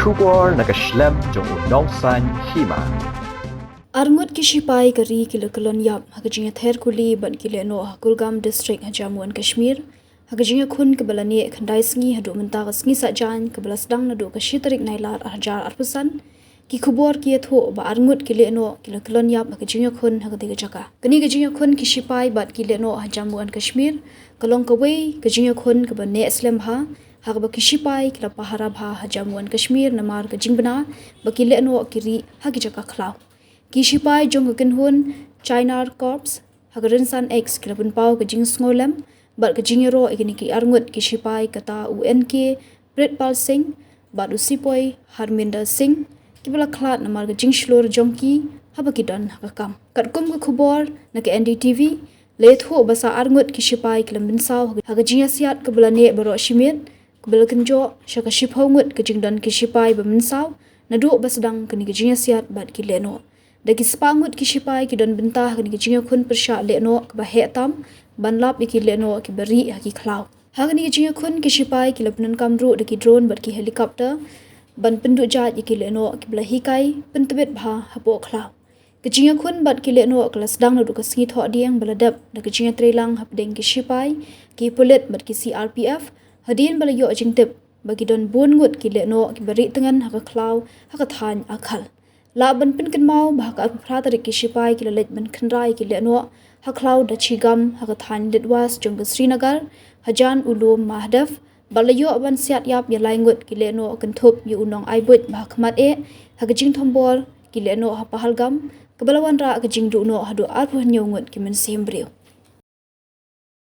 Kubor nakaslem jong unongsan Hima. Ngut ki Shipai kari kilo Kyllon yap haka Jingïather Kuli ban ki Lehnoh Kulgam district Jammu and Kashmir haka jinga khun kebalani khandai Sngi hadu menta ka Sngi sajan kebala sedang nadu ka shitarik nailar hajar arpusan ki kubor ki tho ba Ngut ki Lehnoh kilo Kyllon yap haka jinga khun haka tiga jaka kani ka jinga khun ki Shipai bat ki Lehnoh Jammu and Kashmir kalong ka wei ka jinga khun ka ba ne islam ha haka ba ki Shipai kila pahara bha Jammu and Kashmir namar ka jingbana ba ki Lehnoh kiri haki jaka khlau ki Shipai jong ka hun China Corps hagarin san X kilabun pau ka jing sngolam bat ka jingero igini ki Ngut ki Shipai kata UNK Pritpal Singh bat usipoi Harminder Singh kibala klat namar ka jing shlor jongki haba ki don hakam kat kum ka khubor na ka NDTV letho basa Ngut ki Shipai kilambin saw haga jinga siat ka bulane baro shimit kabala kenjo shaka shipho ngut ka jingdan ki Shipai bamin saw nadu basdang kani ka jinga siat bat ki Lehnoh dagi sepangut ki Shipai ki don bentah kani ki jinga khun persha Lehnoh ka ba hetam banlap ki Lehnoh ki beri haki khlau hagani ki jinga khun ki Shipai ki lapnan kamru dagi drone bat ki helicopter ban pendu jat ki Lehnoh ki bla hikai pentebet bha hapo khlau ki jinga khun bat ki Lehnoh kelas dang nadu ka Sngi tho diang baladap dagi jinga trelang hapdeng ki Shipai ki pulit bat ki CRPF hadin bala yo jingtep bagi don bun ngut ki Lehnoh ki beri tengan haka khlau haka than akhal la ban pin kan mau bah ka phrata ki Shipai ki lalet ban khnrai ki Lehnoh haklau da chigam haka than litwas jong Srinagar hajan ulum mahdaf balayo ban siat yap ya laingut ki Lehnoh kan thup yu unong aibut bah khmat e haka jing thombor ki Lehnoh ha pahalgam kabalawan ra ka jing du no hadu arpu nyogut ki men sembreu